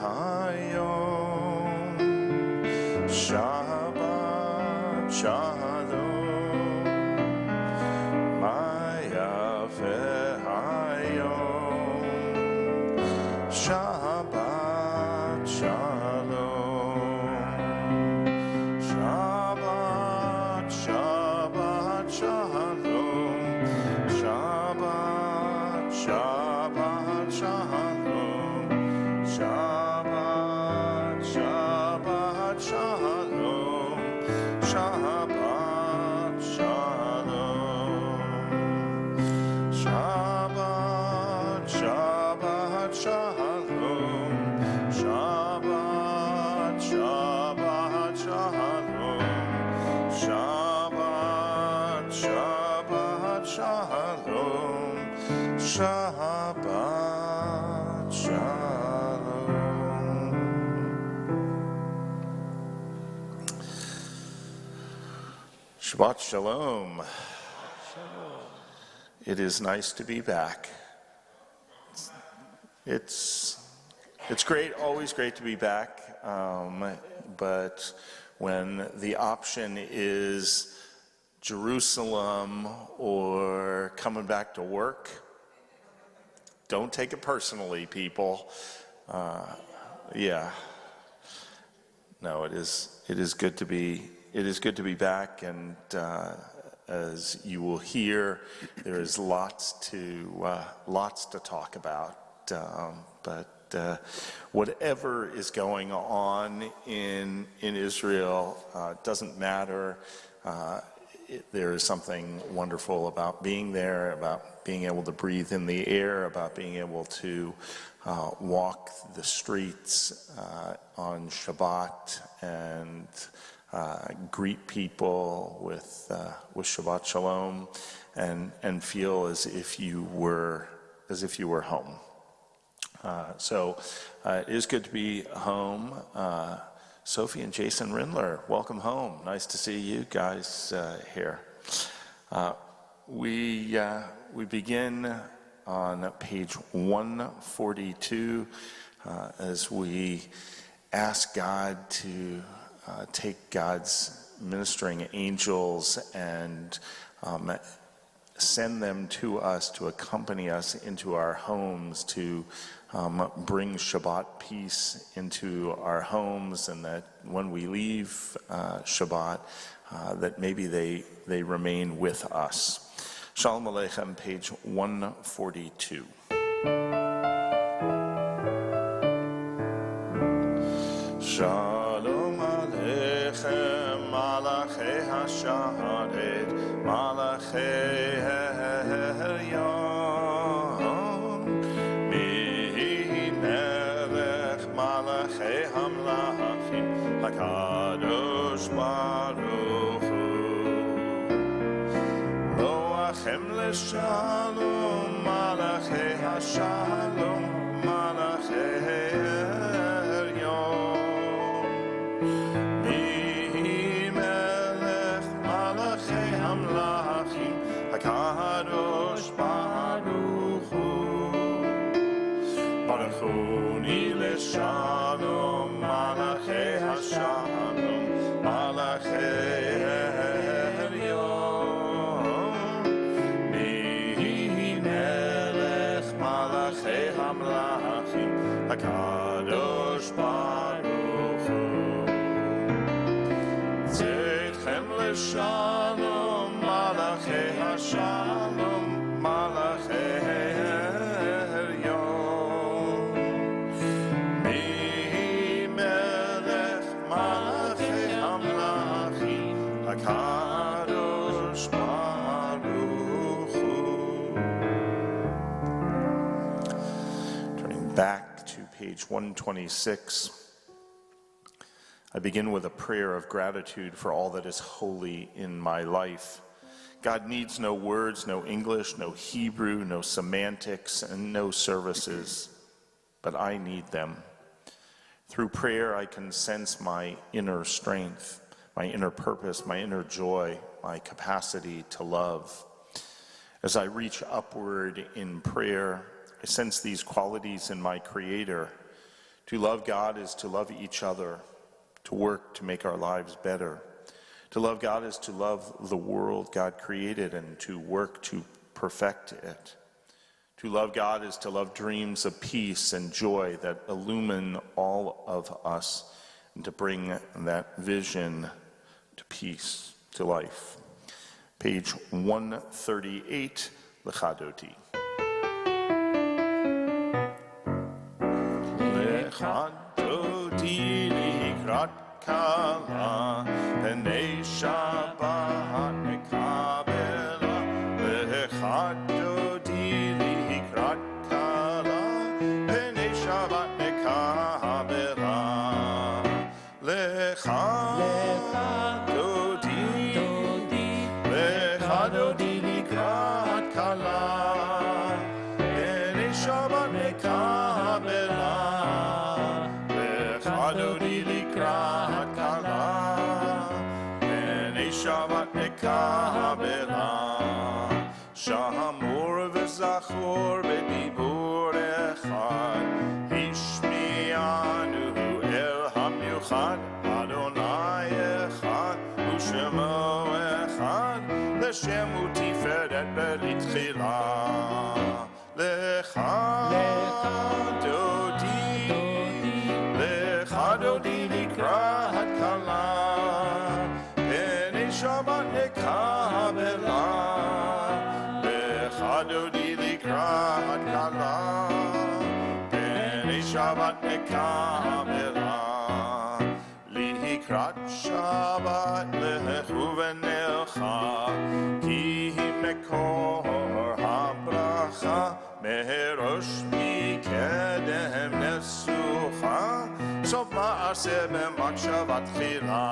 hayom, Shabbat shalom, Mayafe hayom, Shabbat shalom, Shabbat, Shabbat shalom, Shabbat, Shabbat shalom, Shabbat, Shabbat shalom, Shabbat shalom, Shabbat, Shabbat shalom, Shabbat, Shabbat shalom, Shabbat, Shabbat shalom, Shabbat shalom. Shabbat shalom. It is nice to be back. It's great, always great to be back, but when the option is Jerusalem or coming back to work, don't take it personally, people. Yeah. No, it is good to be back, and as you will hear, there is lots to talk about. But whatever is going on in Israel doesn't matter. There is something wonderful about being there, about being able to breathe in the air, about being able to walk the streets on Shabbat and greet people with Shabbat Shalom, and feel as if you were home. So it is good to be home. Sophie and Jason Rindler, welcome home. Nice to see you guys here. We begin on page 142 as we ask God to take God's ministering angels and send them to us to accompany us into our homes, to bring Shabbat peace into our homes, and that when we leave Shabbat, that maybe they remain with us. Shalom Aleichem, page 142. Shalom Aleichem, Malachei HaSharet, Malachei Heryon, Mi Melech Malachei Hamlachim, HaKadosh Baruch Hu, Loachem L'Shalom, Malachei HaShalom, Malachei Heryon, HaKadosh Baruch Hu, Baruchuni L'Shalom, Malachei HaShalom, Malachei Heryon, Mi Melech Malachei Hamlachim, HaKadosh Baruch Hu, Tzedchem L'Shalom, Malachei HaShalom, Malachei Heryon, Mi Melech Malachei Hamlachim, HaKadosh Baruch Hu. Turning back to page 126. I begin with a prayer of gratitude for all that is holy in my life. God needs no words, no English, no Hebrew, no semantics, and no services, but I need them. Through prayer, I can sense my inner strength, my inner purpose, my inner joy, my capacity to love. As I reach upward in prayer, I sense these qualities in my Creator, To love God is to love each other, to work to make our lives better. To love God is to love the world God created and to work to perfect it. To love God is to love dreams of peace and joy that illumine all of us and to bring that vision to peace, to life. Page 138, Lechadoti. Lechadoti likrat kala, penei Shabbat nekabela. Lechadoti likrat kala, penei Shabbat nekabela. Lechadoti likrat kala, penei Shabbat nekabela. Lechadoti likrat kala, penei Shabbat nekabela. Shamur v'zachor b'dibur echad, Hishmi'anu el hamiuchad, Adonai echad, U'shemo echad, L'shem u'tiferet b'litchila. Lechadoti likrat kala, penei Shabbat nekabela. Lechadoti likrat kala, penei Shabbat nekabela. Likrat Shabbat lechu v'nelcha, ki mekor habracha, merosh mikedem nesucha, sof ma'aseh b'makshavat tchila.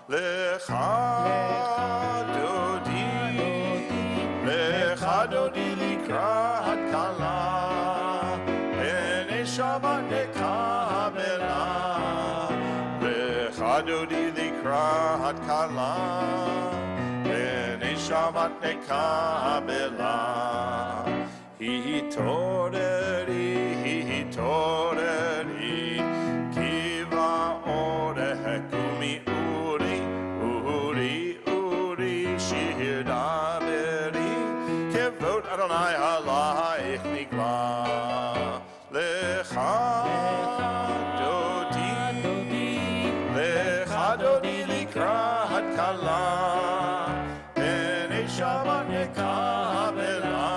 Lechadoti likrat kala, penei Shabbat nekabela. Lechadoti likrat kala, penei Shabbat nekabela. Hitoreri, kiva orehekumi uri, shir daberi, kevot Adonai alaich nigla. Lechadoti likrat kala, penei Shabbat nekabela.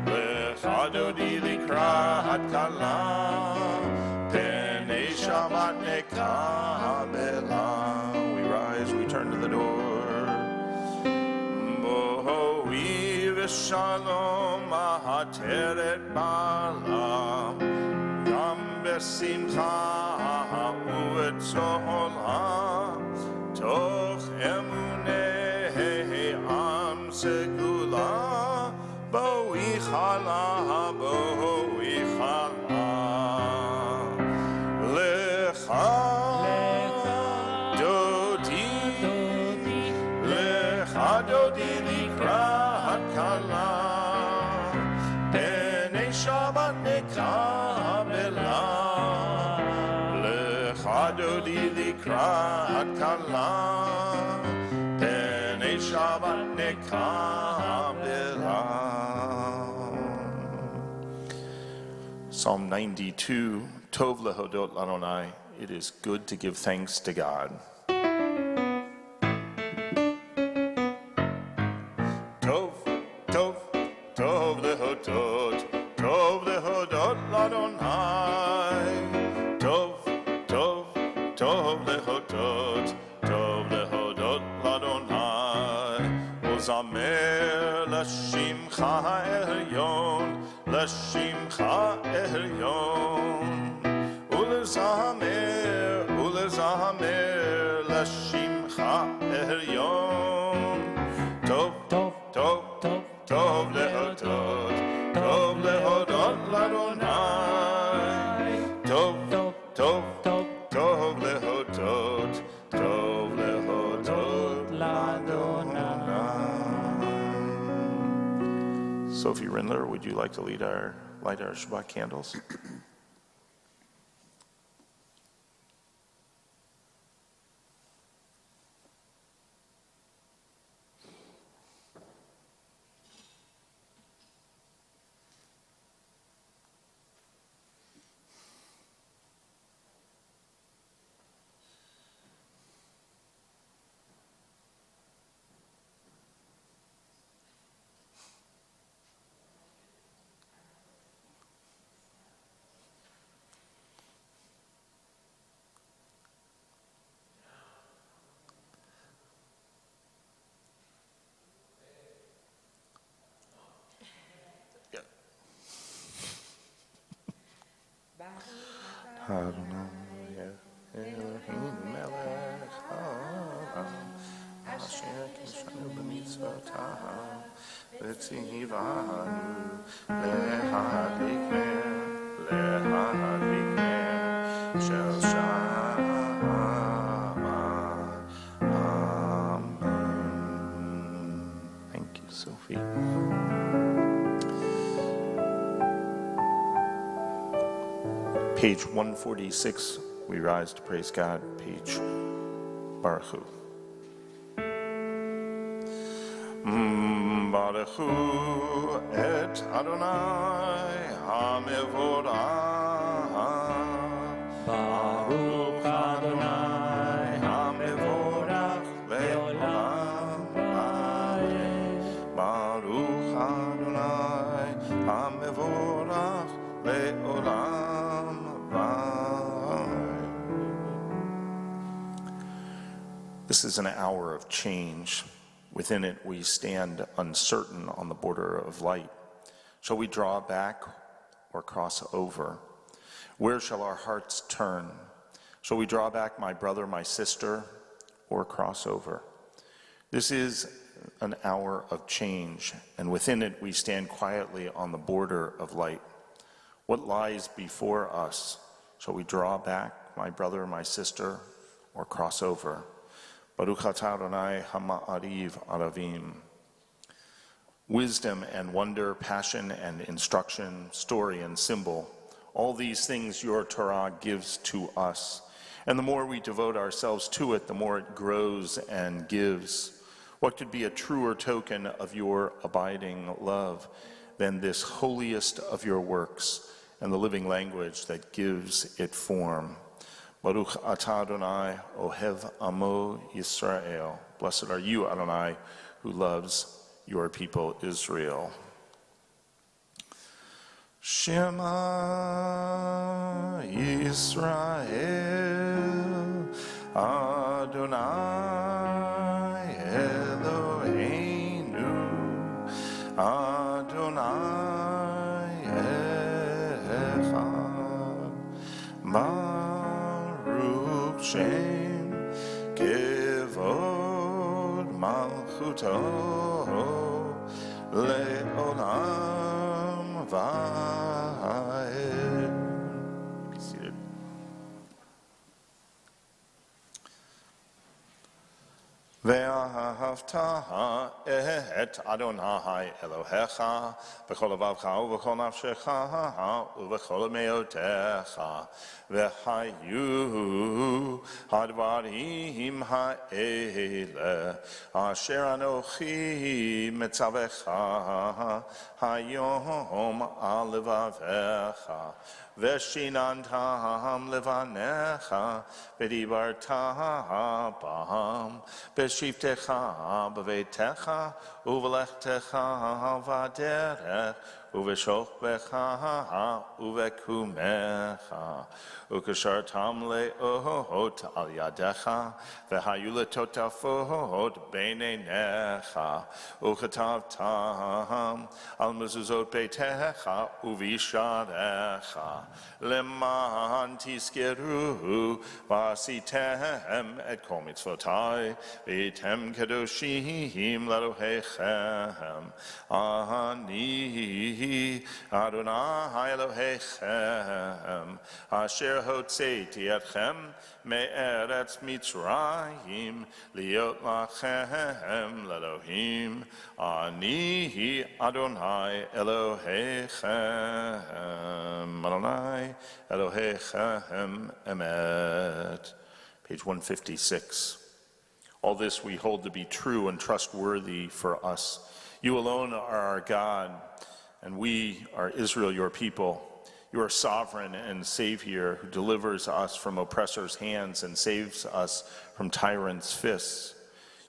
Lechadoti likrat kala, penei Shabbat nekabela. We rise, we turn to the door. Bohi v'shalom ahateret bala, gam besimcha u'etzola, toch emunei am segula, bohi chala. Lechadoti likrat kala, penei Shabbat nekabela. Lechadoti likrat kala, penei Shabbat nekabela. Psalm 92, Tov lehodot l'Adonai. It is good to give thanks to God. Tov lehodot l'Adonai. Tov lehodot l'Adonai. Ozamer l'shimcha elyon, l'shimcha elyon. Ulezamer l'shimcha elyon. Tov lehodot l'Adonai. Tov lehodot l'Adonai. Sophie Rindler, would you like to light our Shabbat candles? Adonai Eloheinu melech haolam, asher kishanu b'mitzvotav, v'tzivanu lehadlikner shel Shabbat. Amen. Thank you, Sophie. Page 146, we rise to praise God. Page Baruch Hu. Baruch Hu et Adonai HaMevorach. Baruch Adonai HaMevorach le'olam va'ed. Baruch Adonai HaMevorach le'olam va'ed. This is an hour of change. Within it, we stand uncertain on the border of light. Shall we draw back or cross over? Where shall our hearts turn? Shall we draw back, my brother, my sister, or cross over? This is an hour of change, and within it, we stand quietly on the border of light. What lies before us? Shall we draw back, my brother, my sister, or cross over? Baruch atah Adonai hama'ariv aravim. Wisdom and wonder, passion and instruction, story and symbol, all these things your Torah gives to us. And the more we devote ourselves to it, the more it grows and gives. What could be a truer token of your abiding love than this holiest of your works and the living language that gives it form? Baruch atah Adonai ohev amo Yisrael. Blessed are you, Adonai, who loves your people Israel. Shema Yisrael Adonai Eloheinu Adonai Echad. Baruch Shem Kevod Malchuto Le'olam Va'ed. Be seated. Ve'ahavta et Adonai Elohecha v'chol levavcha u'v'chol nafshecha u'v'chol me'otecha v'hayu hadvarim ha'ele asher anochi metzavecha hayom al levavecha v'shinantam levanecha v'dibarta bam B'shivtecha b'veitecha u'v'lechtecha v'aderech u'v'shokbecha u'v'kumecha u'kashartam le'ot al yadecha v'hayu letotafot b'neinecha u'chatavtam al mezuzot beitecha u'visharecha leman tiskeru v'asitem et kol mitzvotai v'yitem kedoshim l'Elohechem ani Adonai Elohechem asher hotzeiti etchem me'eretz Mitzrayim liot lachem l'Elohim ani Adonai Elohechem Adonai Elohechem emet. Page 156. All this we hold to be true and trustworthy for us. You alone are our God, and we are Israel, your people. You are sovereign and Savior who delivers us from oppressors' hands and saves us from tyrants' fists.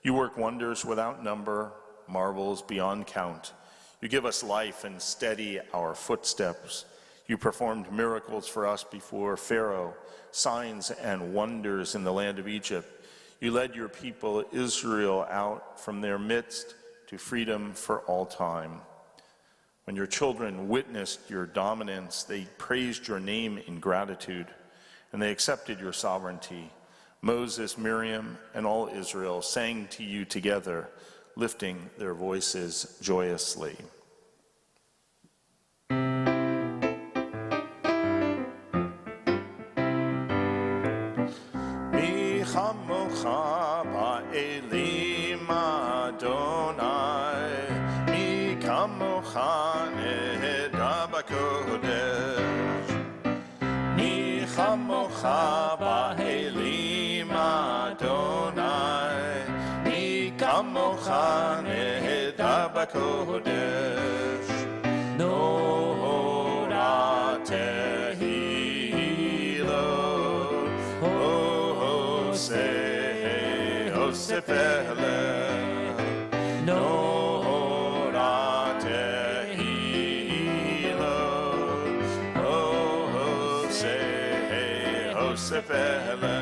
You work wonders without number, marvels beyond count. You give us life and steady our footsteps. You performed miracles for us before Pharaoh, signs and wonders in the land of Egypt. You led your people Israel out from their midst to freedom for all time. When your children witnessed your dominance, they praised your name in gratitude, and they accepted your sovereignty. Moses, Miriam, and all Israel sang to you together, lifting their voices joyously. Mi chamocha ba'elim Adonai, mi kamocha neheda b'kodesh, mi chamocha ba'elim Adonai, mi kamocha neheda b'kodesh, Nora tehilo, Hosefele, Nora tehilo, Hosefele,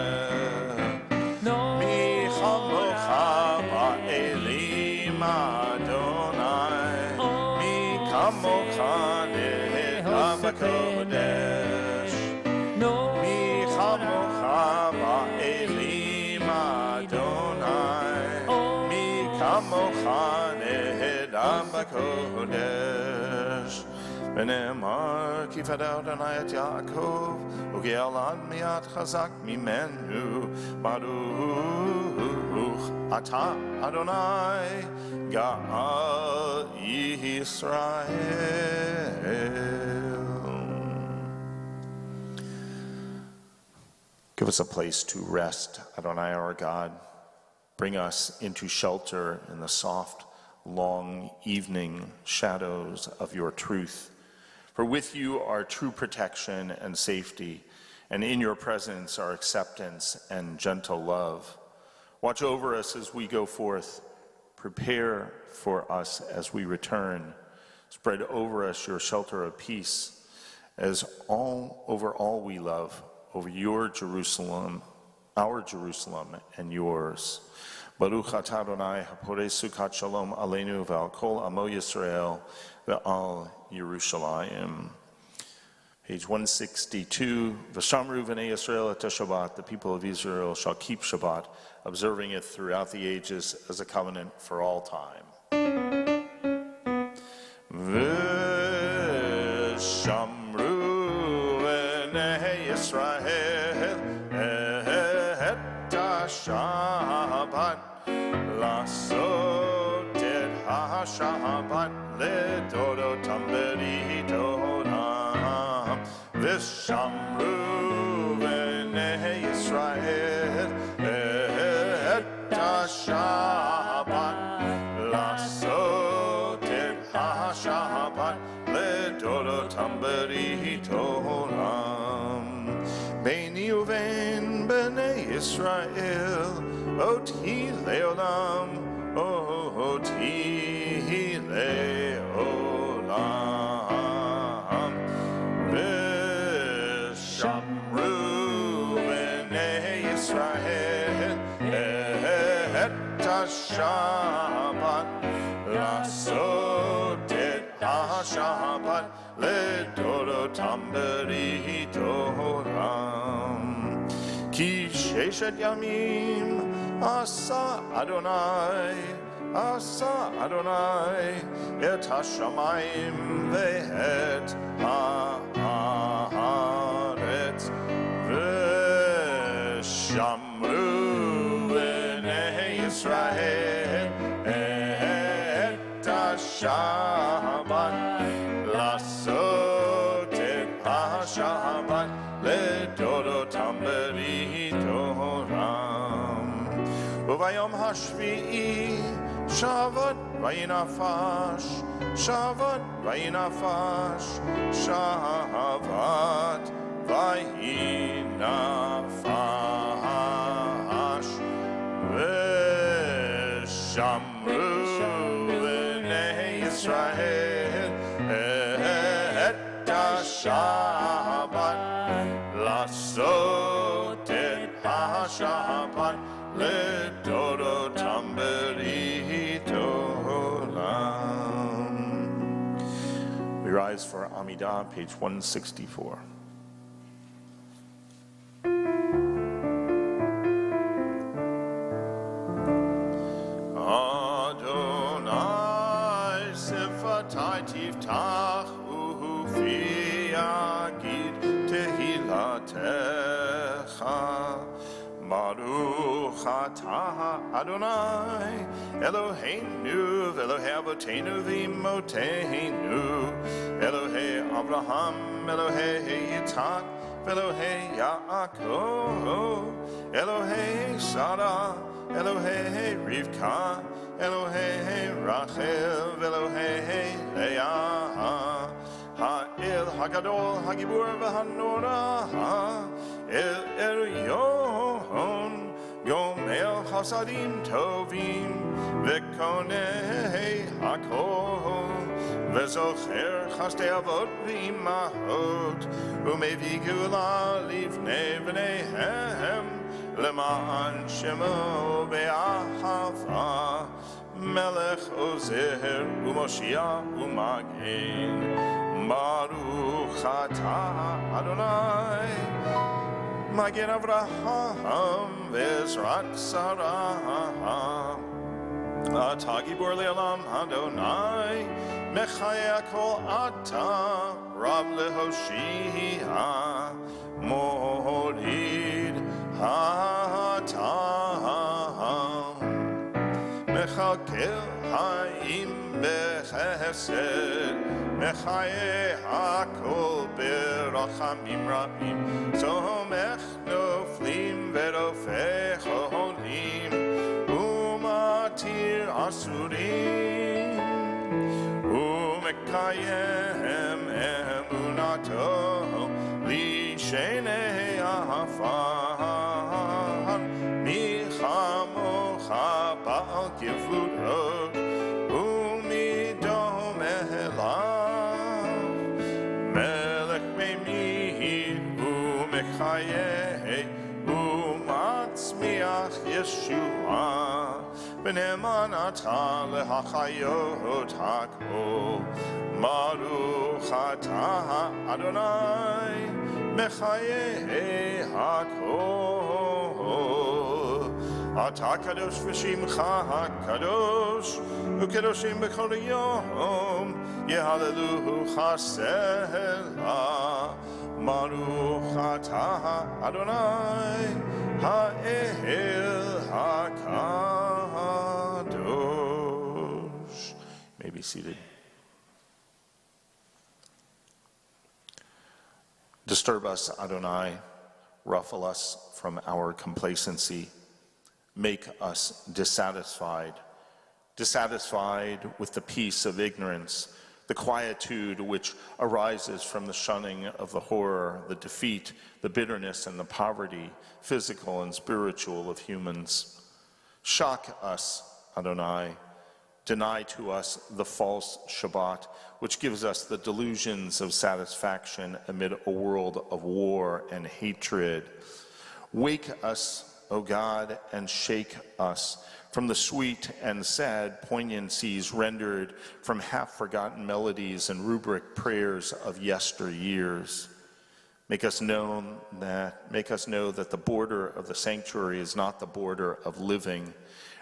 Mi chamocha ba'elim Adonai, Mi kamocha neheda b'kodesh, Mi chamocha ba'elim Adonai, Mi kamocha neheda b'kodesh. ונאמר כי פדה אדוני את יעקב וגאל עד מיד חזק ממנו ברוך אתה אדוני גאל ישראל. Give us a place to rest, Adonai our God. Bring us into shelter in the soft, long evening shadows of your truth. For with you are true protection and safety, and in your presence are acceptance and gentle love. Watch over us as we go forth. Prepare for us as we return. Spread over us your shelter of peace, as over all we love, over your Jerusalem, our Jerusalem, and yours. Baruch atah Adonai haporei sukat shalom aleinu ve'al kol amo Yisrael ve'al Yerushalayim. Page 162. V'shamru v'nei Yisrael et Shabbat. The people of Israel shall keep Shabbat, observing it throughout the ages as a covenant for all time. V'shamru v'nei Yisrael et Shabbat. Lasot et ha-Shabbat le'todotam beritotam v'shamru v'nei Yisrael et ha-Shabbat Lasot et ha-Shabbat le'todotam beritotam Beini uvein b'nei Yisrael Oti leolam, oti leolam. V'shamru v'nei Yisrael et ha-Shabbat lasot et ha-Shabbat le'todotam beritotam. Ki sheshet yamim Asa Adonai et hashamayim ve'et haaretz v'shamru v'nei Yisrael et ha-Shabbat lasot et ha-Shabbat le'todotam beritotam. Vayom hashvi'i Shabbat vayinafash Shabbat vayinafash Shabbat vayinafash V'shamru v'nei Yisrael et ha-Shabbat lasot et ha-Shabbat le'todotam beritotam. rise for Amidah, page 164. Adonai sifatai tiftach ufi agid tehilatecha. Baruch atah Adonai Eloheinu v'Elohei Avotenu v'Imotenu Elohei Abraham Elohei Yitzhak v'Elohei Yaakov Elohei Sarah Elohei Rivka Elohei Rachel v'Elohei Leah Ha'el Hagadol Hagibur v'Hanora El Elyon Gomel Chasadim Tovim Vekonei Hakol Vezocher Chaste Avot V'Imahot Umevi Gula Livnei V'neihem Lema'an Shemo Be'ahava Melech Ozer U'Moshiach U'Magen Baruch atah Adonai Magen Avraham V'Ezrat Sarah Atah Gibor Le'olam Adonai Mechaya Kol Atah Rav Lehoshia Morid Hatam Mechakel Haim Bechesed Mechaye Hakol Berachamim Rabim Somech Noflim Verofei Cholim Umatir Asurim Umekayem Emunato Lishenei Afar Michamocha Baal Gevurot Umidom Elav Melech Meimid Umechayeh Umatzmiach Yeshua B'ne'eman atah lehachayot hakol Baruch atah Adonai Mechayeh hakol Atah kadosh v'shimcha hakadosh Ukedoshim b'kol yom Yehalelu chasela Baruch atah Adonai Ha'el HaKadosh. May be seated. Disturb us, Adonai, ruffle us from our complacency, make us dissatisfied with the peace of ignorance, the quietude which arises from the shunning of the horror, the defeat, the bitterness, and the poverty, physical and spiritual, of humans. Shock us, Adonai. Deny to us the false Shabbat, which gives us the delusions of satisfaction amid a world of war and hatred. Wake us, O God, and shake us from the sweet and sad poignancies rendered from half-forgotten melodies and rubric prayers of yesteryears. Make us know that the border of the sanctuary is not the border of living,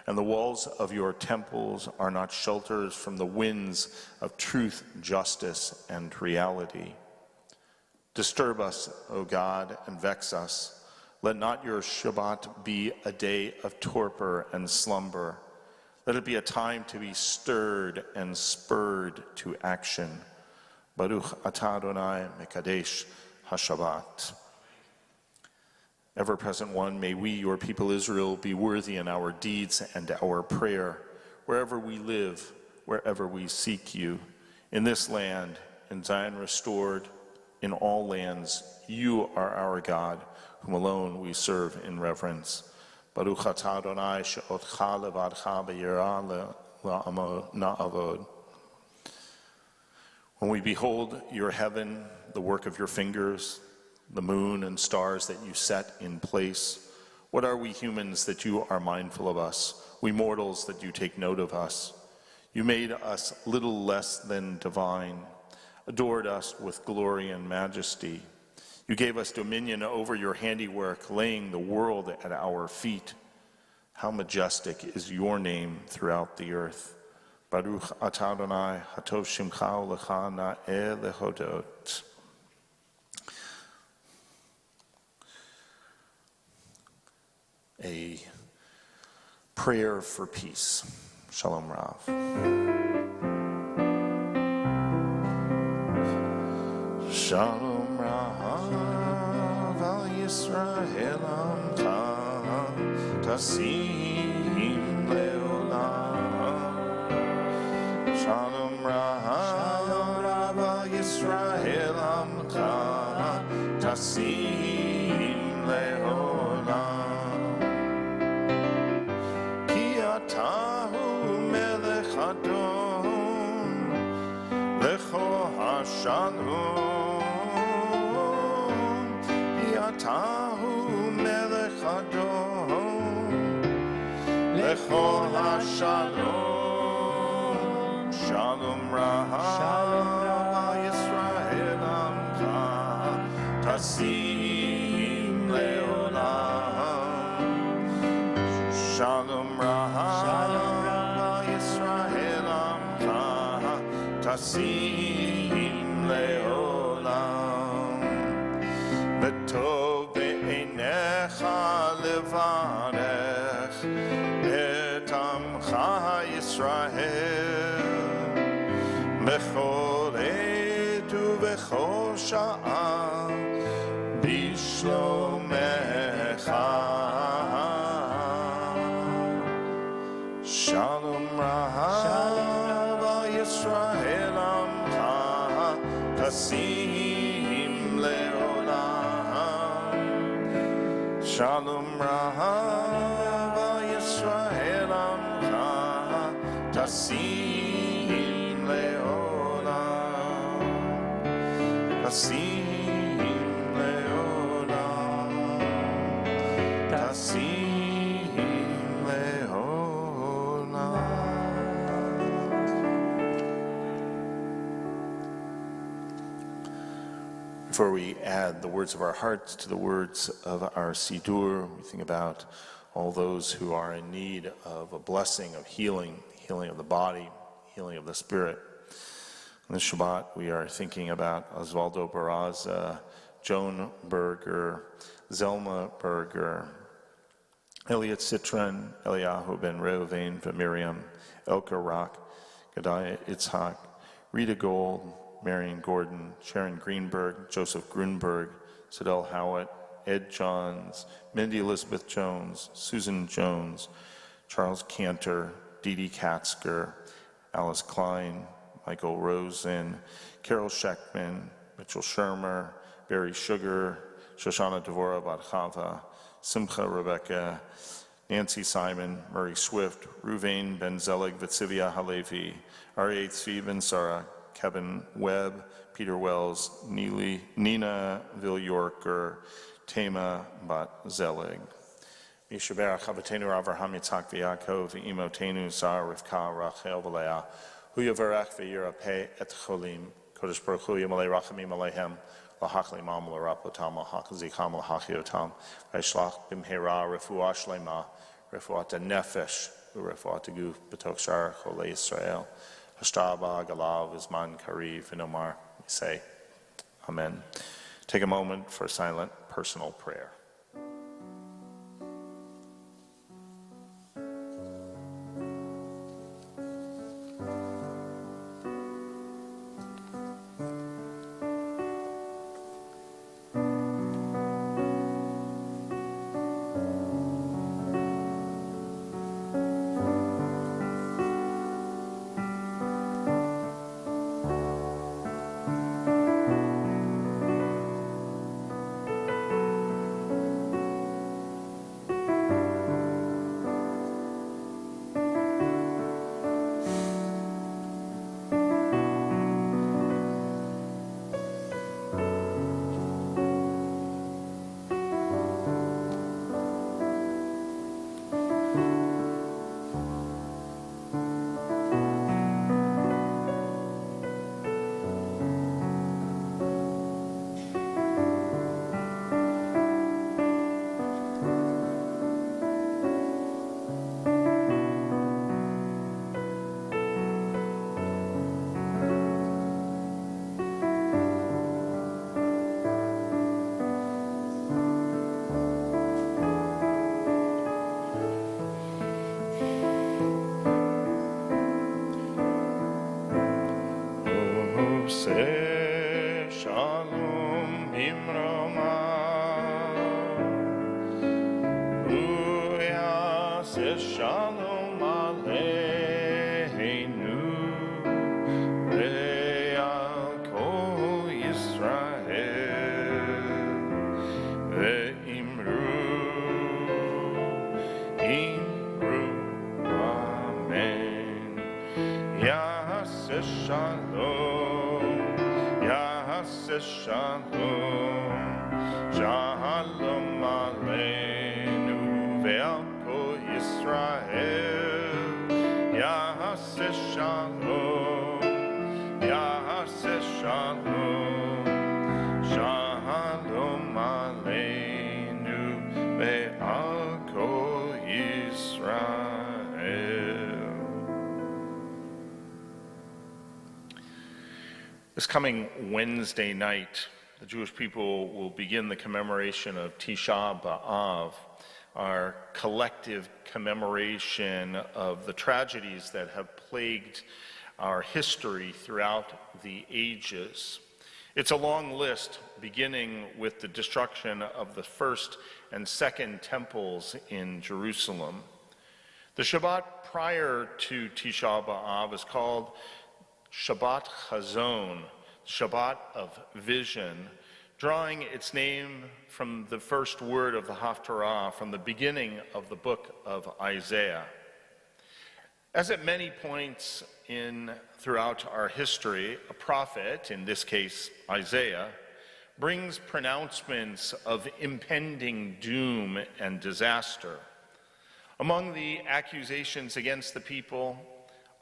and the walls of your temples are not shelters from the winds of truth, justice, and reality. Disturb us, O God, and vex us. Let not your Shabbat be a day of torpor and slumber. Let it be a time to be stirred and spurred to action. Baruch atah Adonai Mekadesh HaShabbat. Ever-present one, may we, your people Israel, be worthy in our deeds and our prayer, wherever we live, wherever we seek you, in this land, in Zion restored, in all lands. You are our God, whom alone we serve in reverence. Baruch atah Adonai she'otcha levadcha b'yirah na'avod. When we behold your heaven, the work of your fingers, the moon and stars that you set in place, what are we humans that you are mindful of us, we mortals that you take note of us? You made us little less than divine. adored us with glory and majesty. You gave us dominion over your handiwork, laying the world at our feet. How majestic is your name throughout the earth. Baruch atah Adonai, hatov shimcha ulecha na'eh lehodot. A prayer for peace. Shalom Rav. Shalom Rav al Yisrael amcha tasim leolam. Shalom Rav al Yisrael amcha tasim leolam. Ki atahu melech adon lecho hashalom. Atahu melech adon lecho hashalom. Shalom Rav Yisrael amcha tasim leolam. Shalom Rav Yisrael amcha tasim leolam. Tov be'einecha levarech et amcha Yisrael bechol עת ובכל שעה בשלומך. Shalom Rav al Yisrael amcha tasim leolam. Shalom Rav al Yisrael amcha tasim leolam. Tasim leolam. Tasim Before we add the words of our hearts to the words of our Siddur, we think about all those who are in need of a blessing of healing, healing of the body, healing of the spirit. On this Shabbat, we are thinking about Osvaldo Barraza, Joan Berger, Zelma Berger, Elliot Citron, Eliyahu Ben Reuven, Miriam, Elka Rock, Gedaliah Itzhak, Rita Gold, Marion Gordon, Sharon Greenberg, Joseph Grunberg, Sidel Howitt, Ed Johns, Mindy Elizabeth Jones, Susan Jones, Charles Cantor, Dee Dee Katzker, Alice Klein, Michael Rosen, Carol Scheckman, Mitchell Shermer, Barry Sugar, Shoshana Devora Bat-Chava, Simcha Rebecca, Nancy Simon, Murray Swift, Ruvain Ben Zelig, Vitsivia Halevi, Aryeh Tzvi Ben Sarah, Kevin Webb, Peter Wells, Nina Vilyorker, Tema Bat Zelig. Mishaberach Chavatenu Avraham Yitzhak V'Yaakov Imotenu Sarah Rivka Rachel V'Leah Hu Yavarach V'Yirapeh Et Cholim Kodesh Baruch Hu Yamalei Rachamim Aleihem Lahach Limam L'Rapotam Lahach Zicham Lahachiotam V'Yishlach B'Mheira Refuah Shlema Refuat HaNefesh U'Refuat HaGuf B'Tok Shar Cholei Yisrael Hashtaba Galav Izman Kariv and Omar. We say Amen. Take a moment for silent personal prayer. shalom aleinu ve'al kol Yisrael ve'imru amen. Yaseh shalom, shalom aleinu ve'al kol Yisrael. Yaseh shalom, shalom aleinu ve'al kol Yisrael. This coming Wednesday night, the Jewish people will begin the commemoration of Tisha B'Av, our collective commemoration of the tragedies that have plagued our history throughout the ages. It's a long list, beginning with the destruction of the first and second temples in Jerusalem. The Shabbat prior to Tisha B'Av is called Shabbat Chazon, Shabbat of vision, drawing its name from the first word of the Haftarah, from the beginning of the book of Isaiah. As at many points throughout our history, a prophet, in this case Isaiah, brings pronouncements of impending doom and disaster. Among the accusations against the people,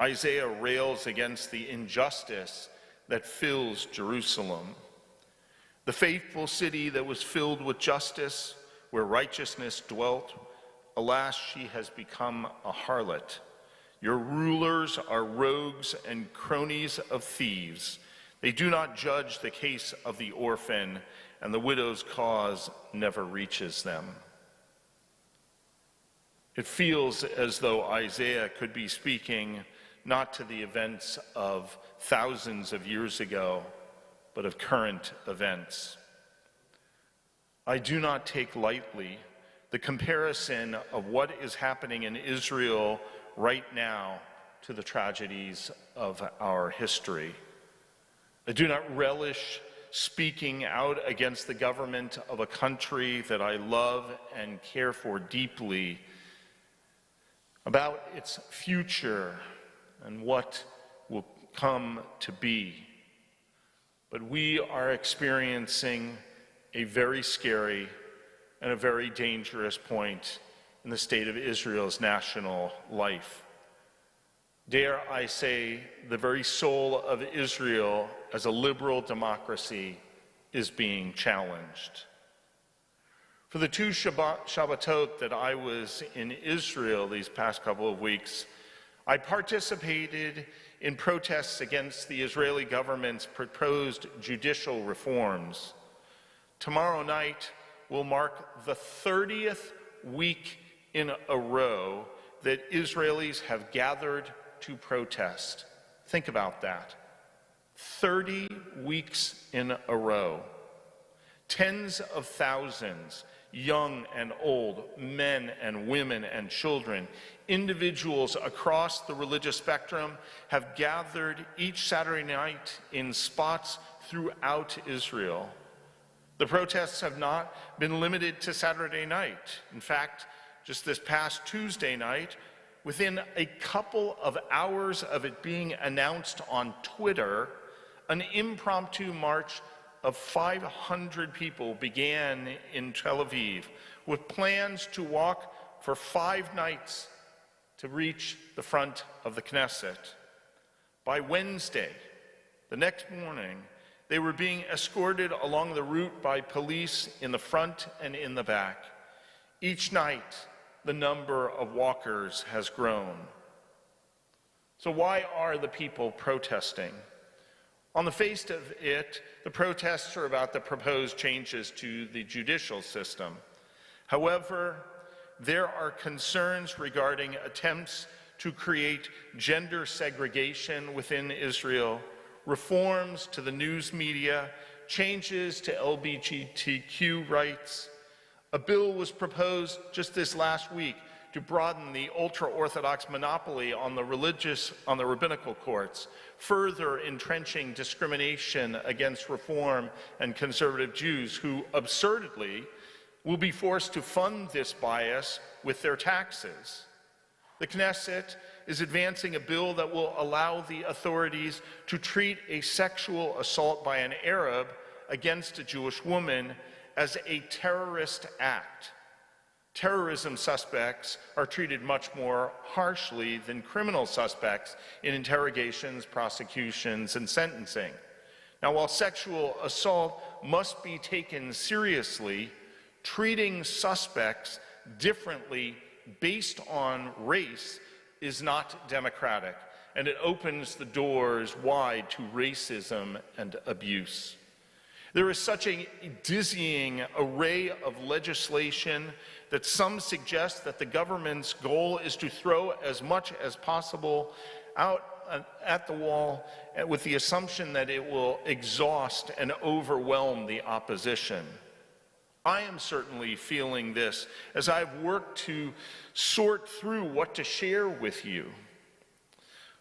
Isaiah rails against the injustice that fills Jerusalem. The faithful city that was filled with justice, where righteousness dwelt, alas, she has become a harlot. Your rulers are rogues and cronies of thieves. They do not judge the case of the orphan, and the widow's cause never reaches them. It feels as though Isaiah could be speaking not to the events of thousands of years ago, but of current events. I do not take lightly the comparison of what is happening in Israel right now to the tragedies of our history. I do not relish speaking out against the government of a country that I love and care for deeply, about its future and what will come to be. But we are experiencing a very scary and a very dangerous point in the state of Israel's national life. Dare I say, the very soul of Israel as a liberal democracy is being challenged. For the two Shabbatot that I was in Israel these past couple of weeks, I participated in protests against the Israeli government's proposed judicial reforms. Tomorrow night will mark the 30th week in a row that Israelis have gathered to protest. Think about that. 30 weeks in a row. Tens of thousands, young and old, men and women and children, individuals across the religious spectrum have gathered each Saturday night in spots throughout Israel. The protests have not been limited to Saturday night. In fact, just this past Tuesday night, within a couple of hours of it being announced on Twitter, an impromptu march of 500 people began in Tel Aviv with plans to walk for 5 nights to reach the front of the Knesset. By Wednesday, the next morning, they were being escorted along the route by police in the front and in the back. Each night, the number of walkers has grown. So why are the people protesting? On the face of it, the protests are about the proposed changes to the judicial system. However, there are concerns regarding attempts to create gender segregation within Israel, reforms to the news media, changes to LGBTQ rights. A bill was proposed just this last week to broaden the ultra-Orthodox monopoly on the rabbinical courts, further entrenching discrimination against Reform and conservative Jews who absurdly will be forced to fund this bias with their taxes. The Knesset is advancing a bill that will allow the authorities to treat a sexual assault by an Arab against a Jewish woman as a terrorist act. Terrorism suspects are treated much more harshly than criminal suspects in interrogations, prosecutions, and sentencing. Now, while sexual assault must be taken seriously, treating suspects differently based on race is not democratic, and it opens the doors wide to racism and abuse. There is such a dizzying array of legislation that some suggest that the government's goal is to throw as much as possible out at the wall with the assumption that it will exhaust and overwhelm the opposition. I am certainly feeling this as I've worked to sort through what to share with you.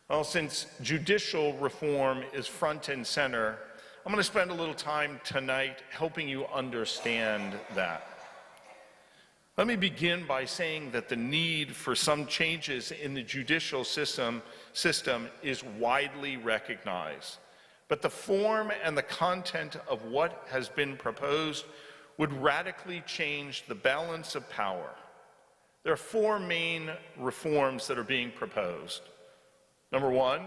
Well, since judicial reform is front and center, I'm going to spend a little time tonight helping you understand that. Let me begin by saying that the need for some changes in the judicial system is widely recognized, but the form and the content of what has been proposed would radically change the balance of power. There are four main reforms that are being proposed. Number one,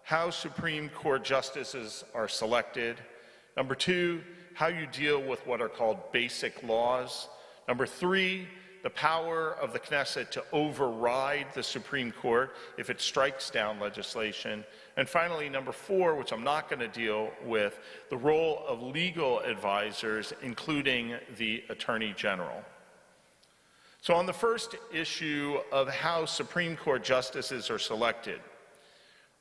how Supreme Court justices are selected. Number two, how you deal with what are called basic laws. Number three, the power of the Knesset to override the Supreme Court if it strikes down legislation. And finally, number four, which I'm not going to deal with, the role of legal advisors, including the Attorney General. So on the first issue of how Supreme Court justices are selected,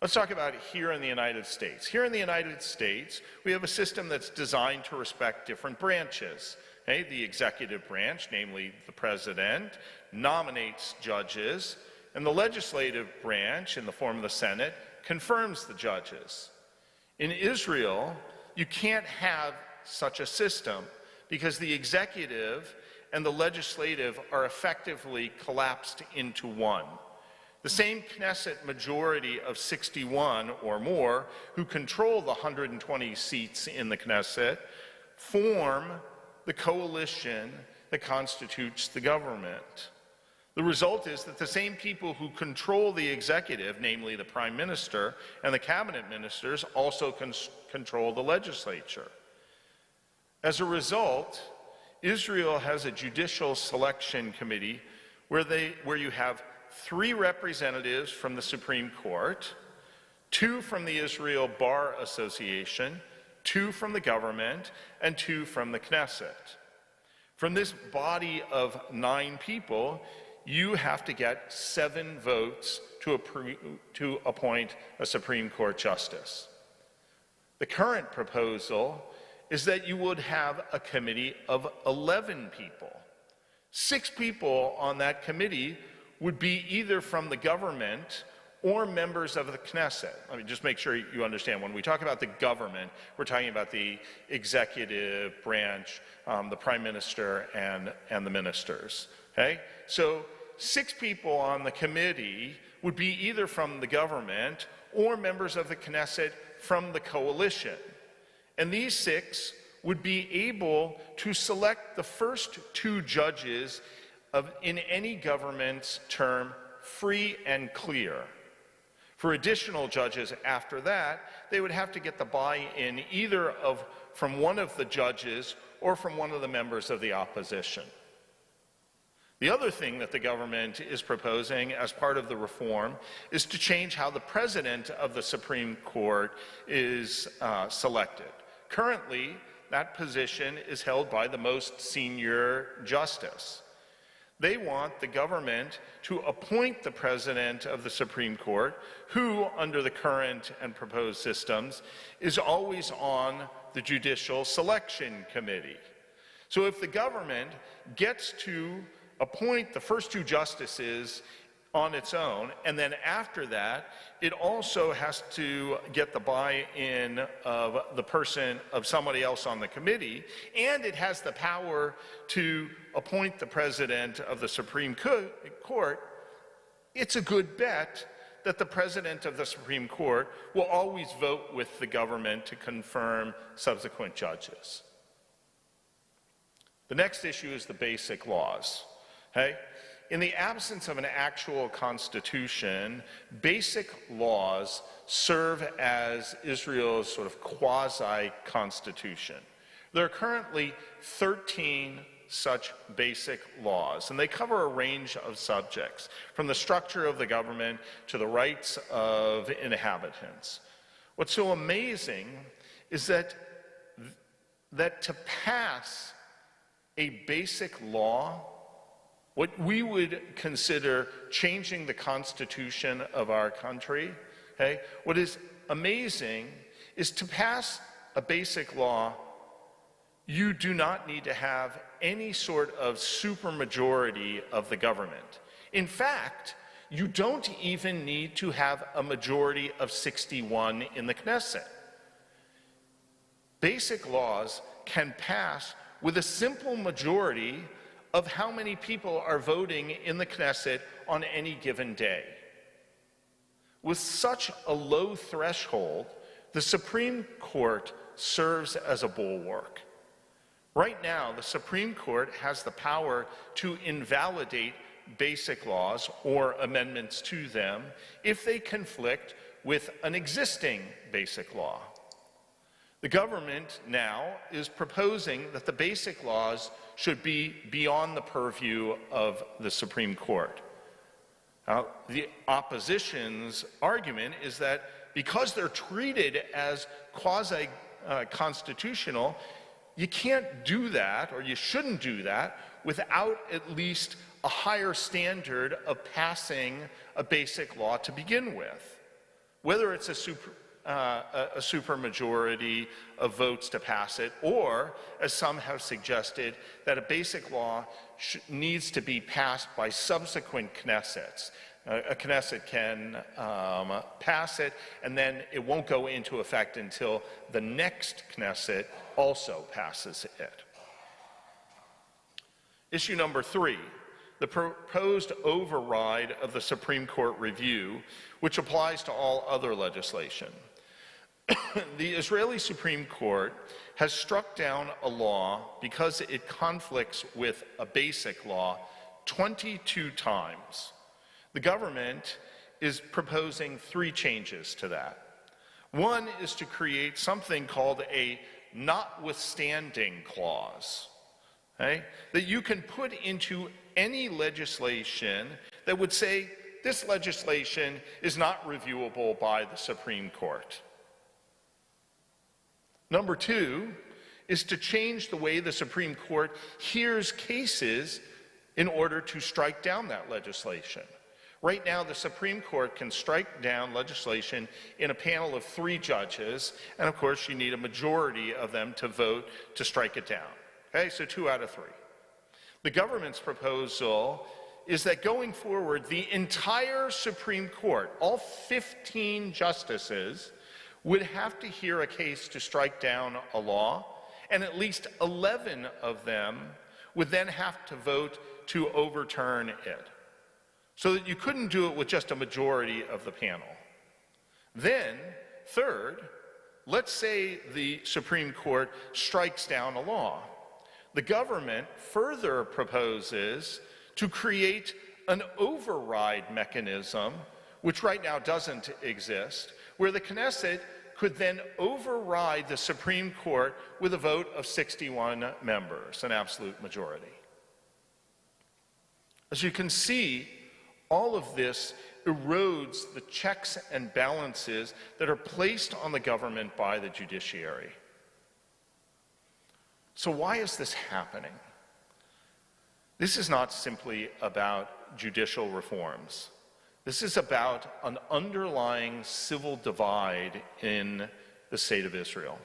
let's talk about it here in the United States. Here in the United States, we have a system that's designed to respect different branches. Okay? The executive branch, namely the president, nominates judges, and the legislative branch, in the form of the Senate, confirms the judges. In Israel, you can't have such a system because the executive and the legislative are effectively collapsed into one. The same Knesset majority of 61 or more who control the 120 seats in the Knesset form the coalition that constitutes the government. The result is that the same people who control the executive, namely the prime minister and the cabinet ministers, also control the legislature. As a result, Israel has a judicial selection committee where you have 3 representatives from the Supreme Court, 2 from the Israel Bar Association, 2 from the government, and 2 from the Knesset. From this body of 9 people, you have to get 7 votes to appoint a Supreme Court justice. The current proposal is that you would have a committee of 11 people. 6 people on that committee would be either from the government or members of the Knesset. Let me just make sure you understand. When we talk about the government, we're talking about the executive branch, the prime minister, and the ministers. Okay? So 6 people on the committee would be either from the government or members of the Knesset from the coalition. And these 6 would be able to select the first 2 judges in any government's term free and clear. For additional judges after that, they would have to get the buy-in either from one of the judges or from one of the members of the opposition. The other thing that the government is proposing as part of the reform is to change how the president of the Supreme Court is selected. Currently, that position is held by the most senior justice. They want the government to appoint the president of the Supreme Court, who, under the current and proposed systems, is always on the Judicial Selection Committee. So if the government gets to appoint the first two justices on its own, and then after that, it also has to get the buy-in of the person, of somebody else on the committee, and it has the power to appoint the president of the Supreme Court. It's a good bet that the president of the Supreme Court will always vote with the government to confirm subsequent judges. The next issue is the basic laws. Okay? In the absence of an actual constitution, basic laws serve as Israel's sort of quasi-constitution. There are currently 13 such basic laws, and they cover a range of subjects, from the structure of the government to the rights of inhabitants. What's so amazing is that to pass a basic law, what we would consider changing the constitution of our country, okay? What is amazing is to pass a basic law, you do not need to have any sort of supermajority of the government. In fact, you don't even need to have a majority of 61 in the Knesset. Basic laws can pass with a simple majority of how many people are voting in the Knesset on any given day. With such a low threshold, the Supreme Court serves as a bulwark. Right now, the Supreme Court has the power to invalidate basic laws or amendments to them if they conflict with an existing basic law. The government now is proposing that the basic laws should be beyond the purview of the Supreme Court. Now, the opposition's argument is that because they're treated as quasi-constitutional, you can't do that, or you shouldn't do that, without at least a higher standard of passing a basic law to begin with. Whether it's a supermajority of votes to pass it, or, as some have suggested, that a basic law needs to be passed by subsequent Knessets. A Knesset can pass it, and then it won't go into effect until the next Knesset also passes it. Issue number 3, the proposed override of the Supreme Court review, which applies to all other legislation. The Israeli Supreme Court has struck down a law because it conflicts with a basic law 22 times. The government is proposing 3 changes to that. One is to create something called a notwithstanding clause, okay, that you can put into any legislation that would say this legislation is not reviewable by the Supreme Court. Number 2 is to change the way the Supreme Court hears cases in order to strike down that legislation. Right now, the Supreme Court can strike down legislation in a panel of 3 judges, and of course, you need a majority of them to vote to strike it down. Okay, so 2 out of 3. The government's proposal is that going forward, the entire Supreme Court, all 15 justices, would have to hear a case to strike down a law, and at least 11 of them would then have to vote to overturn it. So that you couldn't do it with just a majority of the panel. Then, third, let's say the Supreme Court strikes down a law. The government further proposes to create an override mechanism, which right now doesn't exist, where the Knesset could then override the Supreme Court with a vote of 61 members, an absolute majority. As you can see, all of this erodes the checks and balances that are placed on the government by the judiciary. So why is this happening? This is not simply about judicial reforms. This is about an underlying civil divide in the state of Israel.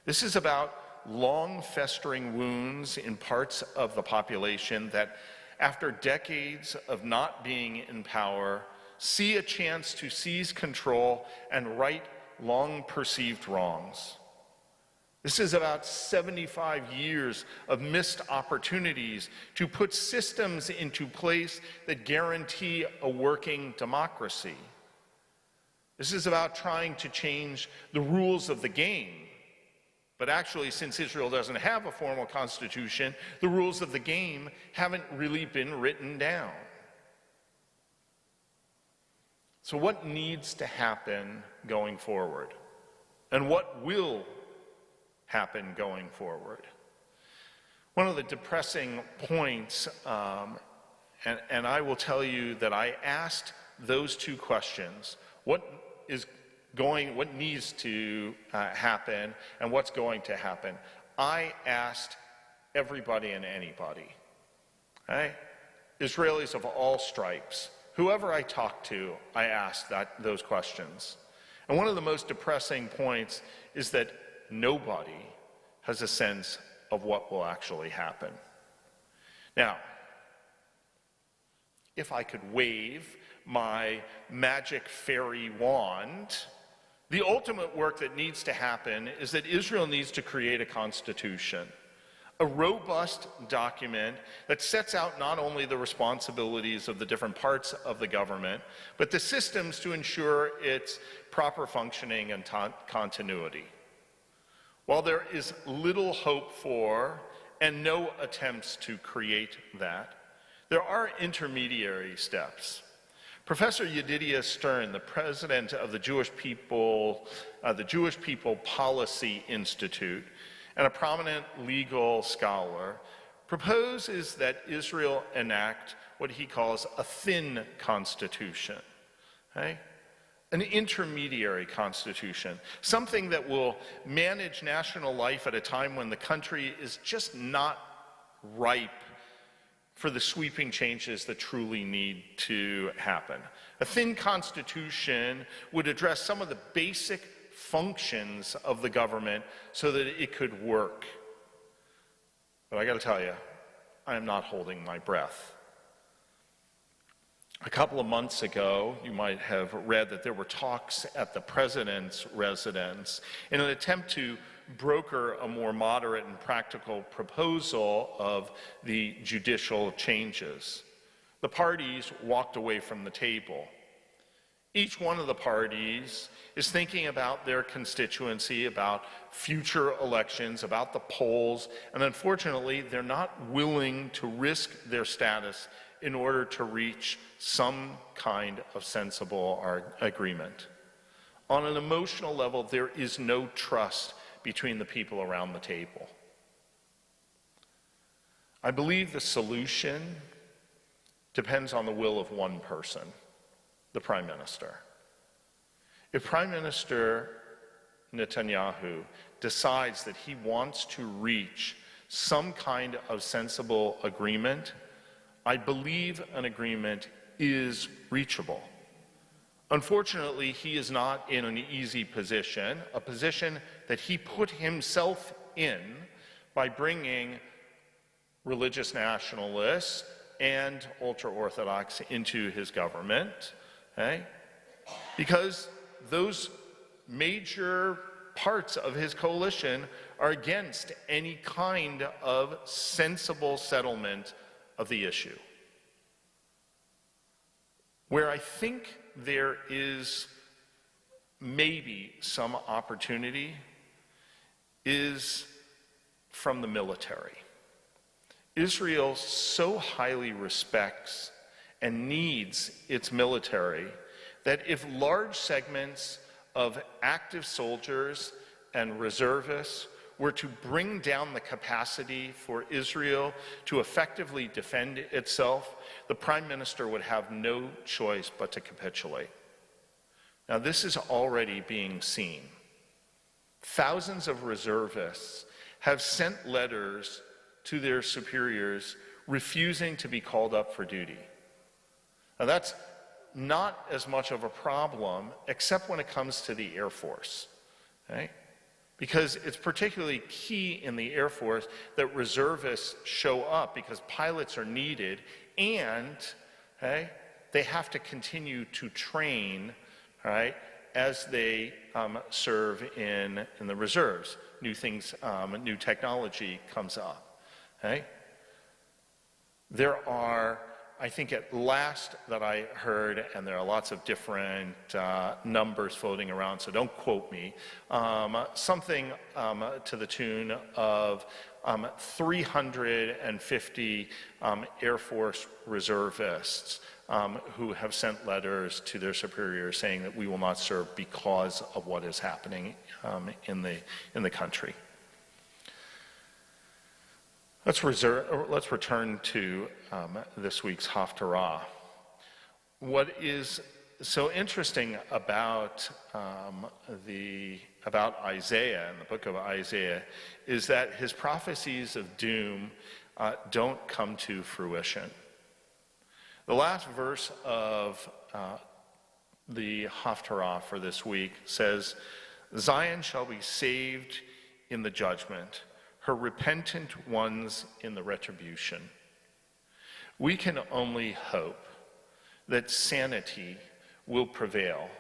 This is about long festering wounds in parts of the population that after decades of not being in power, see a chance to seize control and right long-perceived wrongs. This is about 75 years of missed opportunities to put systems into place that guarantee a working democracy. This is about trying to change the rules of the game. But actually, since Israel doesn't have a formal constitution, the rules of the game haven't really been written down. So what needs to happen going forward? And what will happen going forward? One of the depressing points, and I will tell you that I asked those two questions: what needs to happen, and what's going to happen? I asked everybody and anybody, right? Israelis of all stripes. Whoever I talked to, I asked those questions. And one of the most depressing points is that nobody has a sense of what will actually happen. Now, if I could wave my magic fairy wand, the ultimate work that needs to happen is that Israel needs to create a constitution, a robust document that sets out not only the responsibilities of the different parts of the government, but the systems to ensure its proper functioning and continuity. While there is little hope for and no attempts to create that, there are intermediary steps. Professor Yedidia Stern, the president of the Jewish People Policy Institute, and a prominent legal scholar, proposes that Israel enact what he calls a thin constitution, okay? An intermediary constitution, something that will manage national life at a time when the country is just not ripe for the sweeping changes that truly need to happen. A thin constitution would address some of the basic functions of the government so that it could work. But I got to tell you, I am not holding my breath. A couple of months ago, you might have read that there were talks at the president's residence in an attempt to broker a more moderate and practical proposal of the judicial changes. The parties walked away from the table. Each one of the parties is thinking about their constituency, about future elections, about the polls, and unfortunately, they're not willing to risk their status in order to reach some kind of sensible agreement. On an emotional level, there is no trust between the people around the table. I believe the solution depends on the will of one person, the Prime Minister. If Prime Minister Netanyahu decides that he wants to reach some kind of sensible agreement, I believe an agreement is reachable. Unfortunately, he is not in an easy position, a position that he put himself in by bringing religious nationalists and ultra-Orthodox into his government, okay? Because those major parts of his coalition are against any kind of sensible settlement of the issue. Where I think there is maybe some opportunity is from the military. Israel so highly respects and needs its military that if large segments of active soldiers and reservists were to bring down the capacity for Israel to effectively defend itself, the Prime Minister would have no choice but to capitulate. Now, this is already being seen. Thousands of reservists have sent letters to their superiors refusing to be called up for duty. Now, that's not as much of a problem, except when it comes to the Air Force, okay? Because it's particularly key in the Air Force that reservists show up because pilots are needed, and they have to continue to train, right, as they serve in the reserves. New things, new technology comes up. Okay? There are, I think at last that I heard, and there are lots of different numbers floating around, so don't quote me, something to the tune of 350 Air Force reservists who have sent letters to their superiors saying that we will not serve because of what is happening in the country. Let's return to this week's Haftarah. What is so interesting about Isaiah and the book of Isaiah is that his prophecies of doom don't come to fruition. The last verse of the Haftarah for this week says, "Zion shall be saved in the judgment, her repentant ones in the retribution." We can only hope that sanity will prevail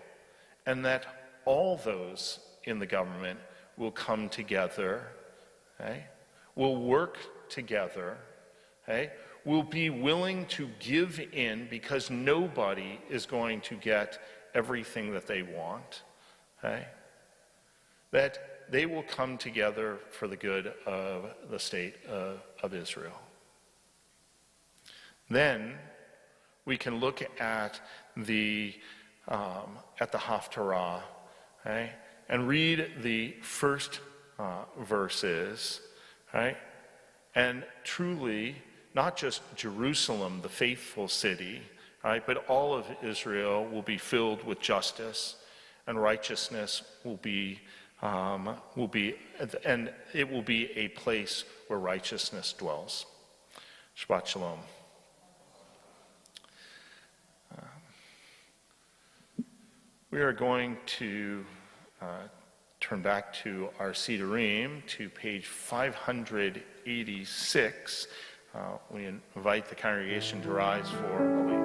and that all those in the government will come together, will work together, will be willing to give in, because nobody is going to get everything that they want, that they will come together for the good of the state of Israel. Then we can look at the Haftarah, and read the first verses, and truly, not just Jerusalem, the faithful city, but all of Israel will be filled with justice, and righteousness will be, and it will be a place where righteousness dwells. Shabbat Shalom. We are going to turn back to our Sidurim, to page 586. We invite the congregation to rise for Holy.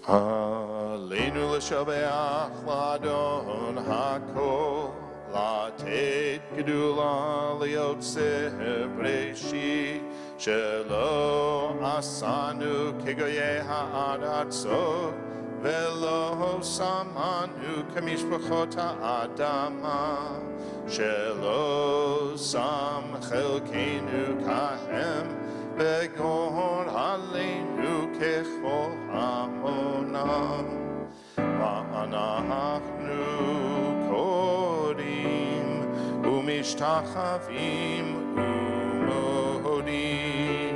Aleinu l'shabeach l'Adon hakol, לתת גדולה ליוצא בראשית, שלא עשנו כגויי הארצות, ולא שמנו כמשפחות האדמה, שלא שם חלקנו כהם, וגור עלינו ככל העולם. ואנחנו קוראים ומשתחווים ומודים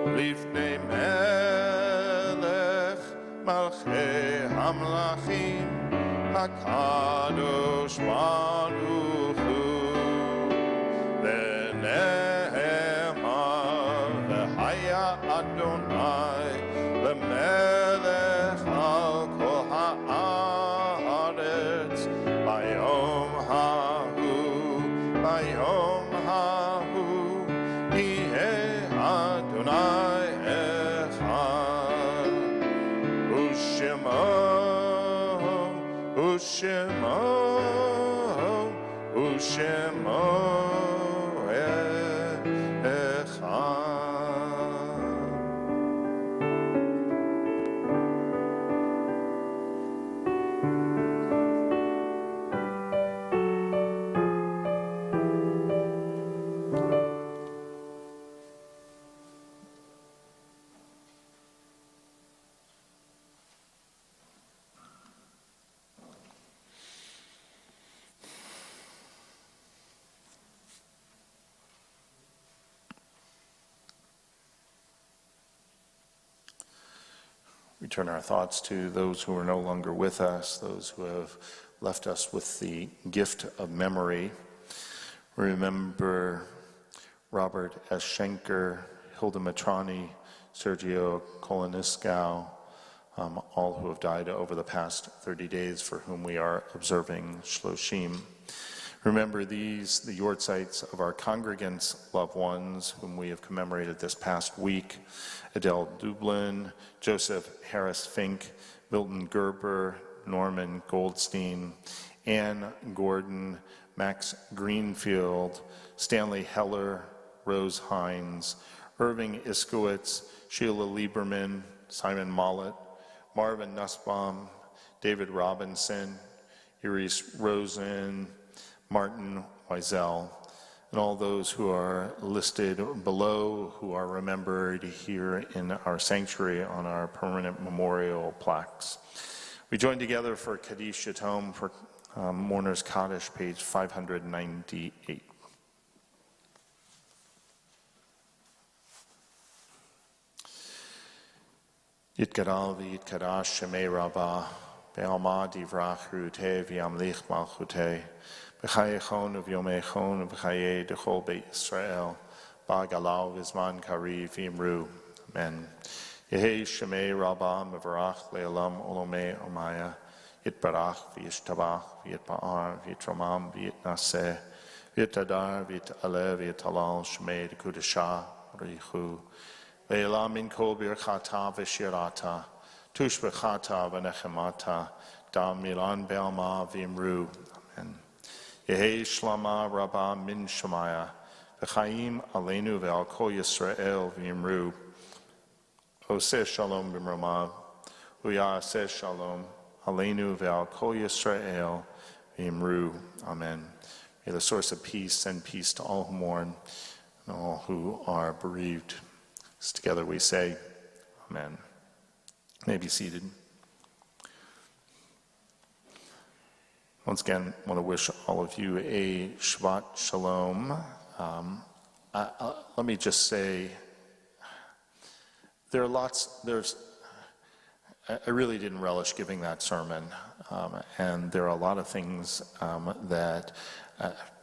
לפני מלך מלכי המלכים הקדוש ברוך הוא, ונאמר והיה אדוני למלך על כל הארץ ביום ההוא יהיה אדוני אחד, ושמו אחד. We turn our thoughts to those who are no longer with us, those who have left us with the gift of memory. We remember Robert S. Schenker, Hilda Matrani, Sergio Koloniscow, all who have died over the past 30 days for whom we are observing Shloshim. Remember these, the yortzites of our congregants' loved ones, whom we have commemorated this past week: Adele Dublin, Joseph Harris Fink, Milton Gerber, Norman Goldstein, Ann Gordon, Max Greenfield, Stanley Heller, Rose Hines, Irving Iskowitz, Sheila Lieberman, Simon Mollett, Marvin Nussbaum, David Robinson, Iris Rosen, Martin Wiesel, and all those who are listed below, who are remembered here in our sanctuary on our permanent memorial plaques. We join together for Kaddish Yatom for Mourner's Kaddish, page 598. Yitgadal v'yitkadash shemei rabbah, be'alma divrach ruteh v'yamlich malchuteh, b'chayechon v'yomechon v'chayei dechol beit Yisrael, ba'galal v'zman kari v'imru. Amen. Yehei shemei rabbah mevarach le'olam olomei omaya, yitbarach v'yishtabach v'yitba'ar v'yitramam v'yitnaseh, v'yitadar v'yitaleh v'yitalal shemei dekudashah richu. Ve'elam min kol birchata v'shirata, tushbechata v'nechemata, dam milan be'alma v'imru. Amen. Yehei shlama rabba min shemaya, v'chaim aleinu ve'al kol Yisrael v'imru. Oseh shalom b'mrama, uyaseh shalom, aleinu ve'al kol Yisrael v'imru. Amen. May the source of peace send peace to all who mourn and all who are bereaved. Together we say, Amen. You may be seated. Once again, I want to wish all of you a Shabbat Shalom. Let me just say, I really didn't relish giving that sermon, and there are a lot of things that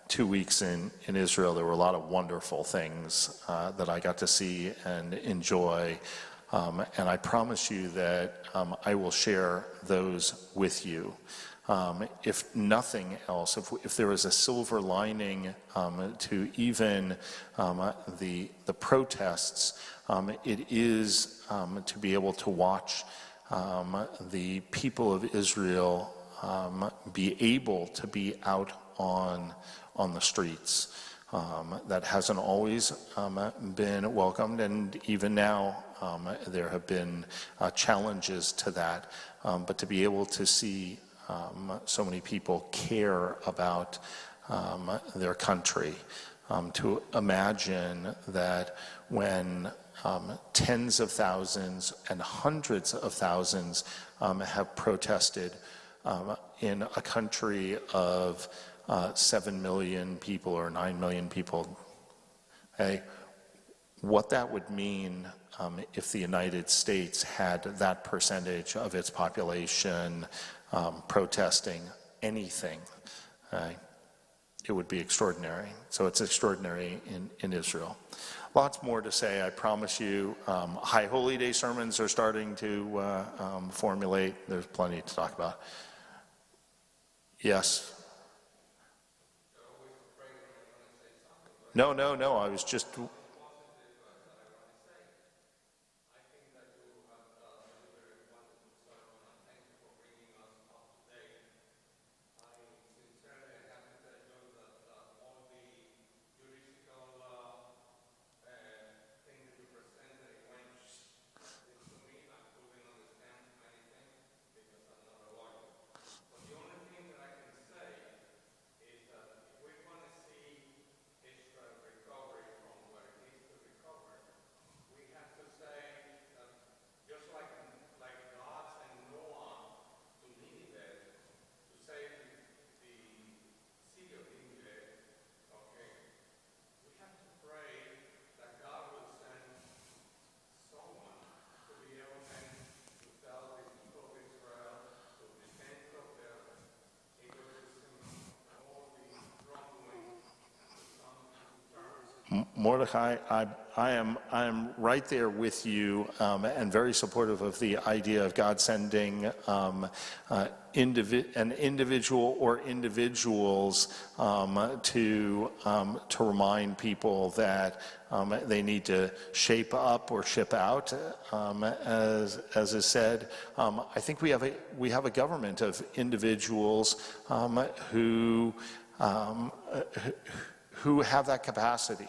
2 weeks in Israel, there were a lot of wonderful things that I got to see and enjoy, and I promise you that I will share those with you. If nothing else, if there is a silver lining to even the protests, it is to be able to watch the people of Israel be able to be out on the streets. That hasn't always been welcomed, and even now there have been challenges to that. But to be able to see so many people care about their country, to imagine that when tens of thousands and hundreds of thousands have protested in a country of 7 million people or 9 million people, okay, what that would mean if the United States had that percentage of its population protesting anything, it would be extraordinary. So it's extraordinary in Israel. Lots more to say, I promise you. High Holy Day sermons are starting to formulate. There's plenty to talk about. Yes. No, I was just... Mordechai, I am right there with you, and very supportive of the idea of God sending an individual or individuals to remind people that they need to shape up or ship out, as is said. I think we have a government of individuals who have that capacity.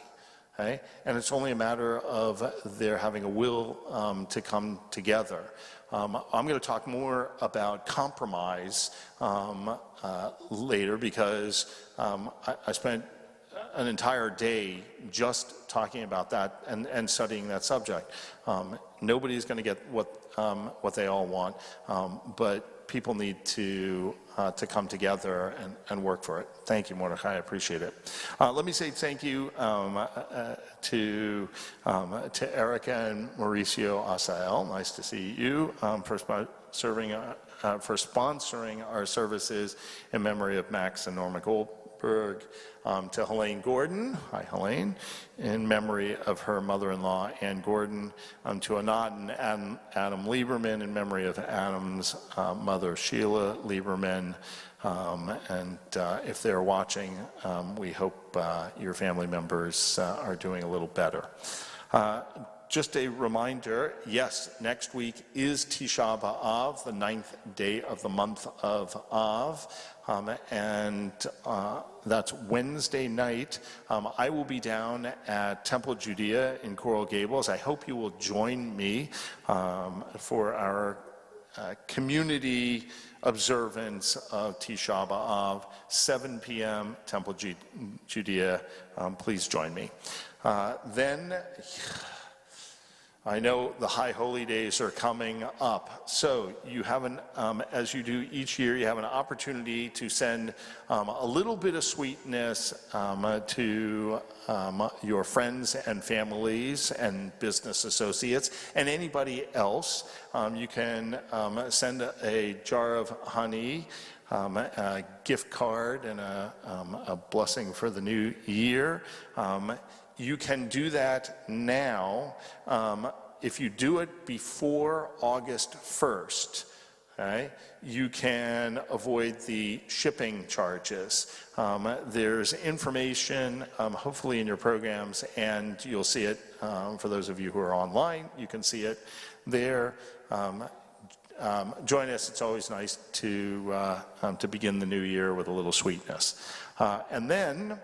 Okay? And it's only a matter of their having a will to come together. I'm going to talk more about compromise later, because I spent an entire day just talking about that and studying that subject. Nobody's going to get what they all want, but people need to come together and work for it. Thank you, Mordechai. I appreciate it. Let me say thank you to Erica and Mauricio Asael. Nice to see you for sponsoring our services in memory of Max and Norma Goldberg. To Helene Gordon, hi Helene, in memory of her mother-in-law Ann Gordon. To Anat and Adam Lieberman, in memory of Adam's mother Sheila Lieberman. And if they're watching, we hope your family members are doing a little better. Just a reminder, yes, next week is Tisha B'Av, the 9th day of the month of Av, and that's Wednesday night. I will be down at Temple Judea in Coral Gables. I hope you will join me for our community observance of Tisha B'Av, 7 p.m., Temple Judea. Please join me. Then, I know the high holy days are coming up, so you have as you do each year, you have an opportunity to send a little bit of sweetness to your friends and families and business associates and anybody else. You can send a jar of honey, a gift card, and a blessing for the new year. You can do that now. If you do it before August 1st, okay, you can avoid the shipping charges. There's information, hopefully in your programs, and you'll see it. For those of you who are online, you can see it there. Join us. It's always nice to begin the new year with a little sweetness. And then,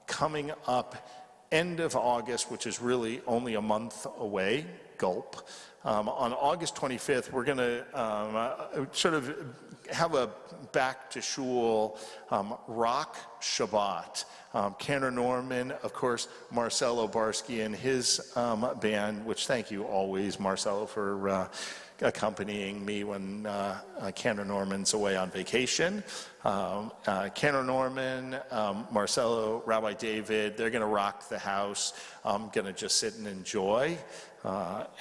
coming up end of August, which is really only a month away, gulp. On August 25th, we're going to sort of have a back to shul rock Shabbat. Cantor Norman, of course, Marcelo Barsky and his band, which thank you always, Marcelo, for accompanying me when Cantor Norman's away on vacation. Cantor Norman, Marcelo, Rabbi David, they're going to rock the house. I'm going to just sit and enjoy.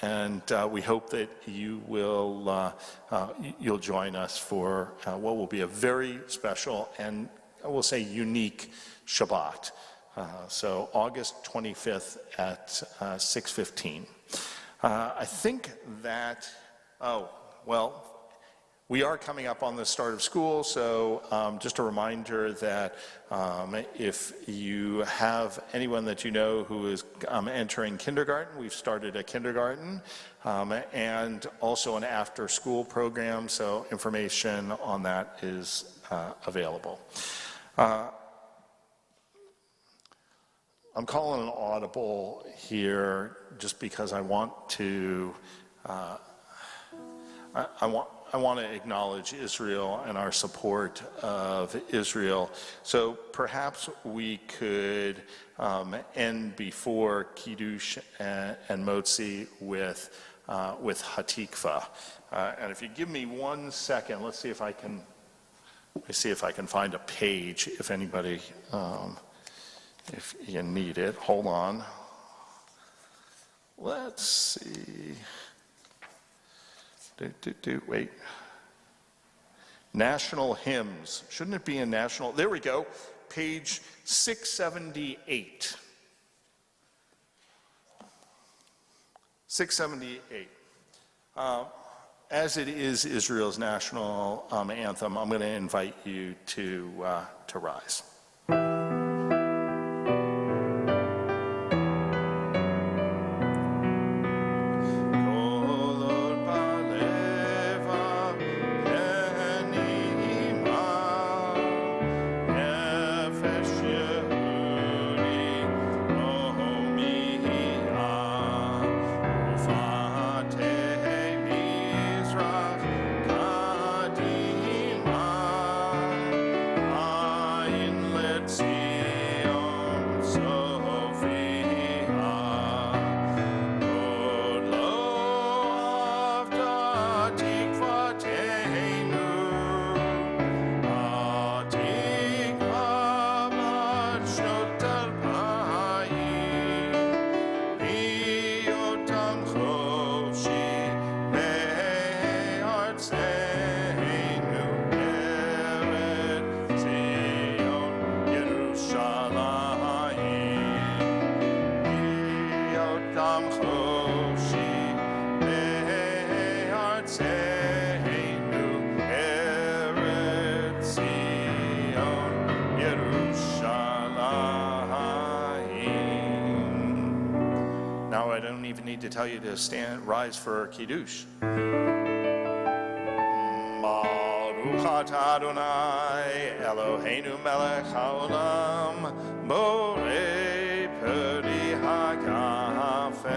And we hope that you will you'll join us for what will be a very special and I will say unique Shabbat. So August 25th at 6:15. I think that, we are coming up on the start of school, so just a reminder that if you have anyone that you know who is entering kindergarten, we've started a kindergarten and also an after-school program, so information on that is available. I'm calling an audible here just because I want to I want to acknowledge Israel and our support of Israel. So perhaps we could end before Kiddush and Motzi with Hatikva. And if you give me 1 second, let's see if I can find a page. If anybody, if you need it, hold on. Let's see. Wait. National hymns. Shouldn't it be in national? There we go. Page 678. 678. As it is Israel's national anthem, I'm going to invite you to rise. Now I don't even need to tell you to rise for Kiddush. Baruch atah Adonai Eloheinu melech haolam borei peri hagafen.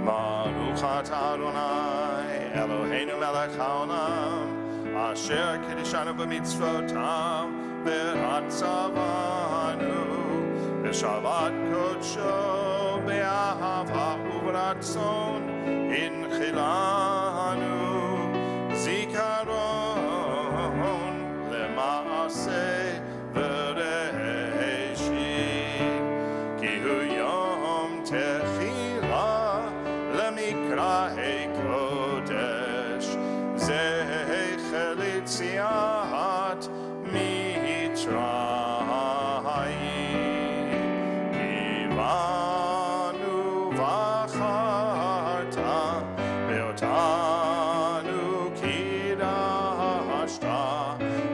Baruch atah Adonai Eloheinu melech haolam asher kiddushanu b'mitzvotav v'ratzavanu v'shabbat kodsho be'ahava u'b'ratzon inchilanu zikaron lema'aseh v'reshit ki hu yom techila lemikra'ei kodesh zecher litziat mitzrayim kivanu v'acharta ve'otanu kidashta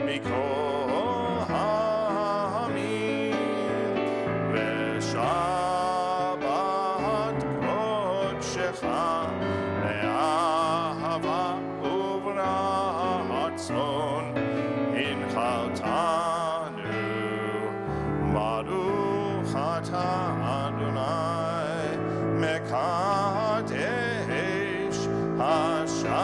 mikol ha'amim ve'shabbat kodshecha le'ahava u'v'ratzon inchaltanu baruch atah Adonai mekadesh haShabbat.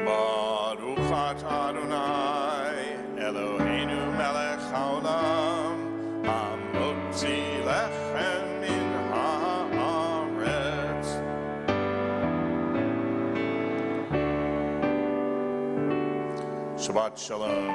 Baruch atah Adonai Eloheinu melech haolam hamotzi lechem min haaretz. Shabbat shalom.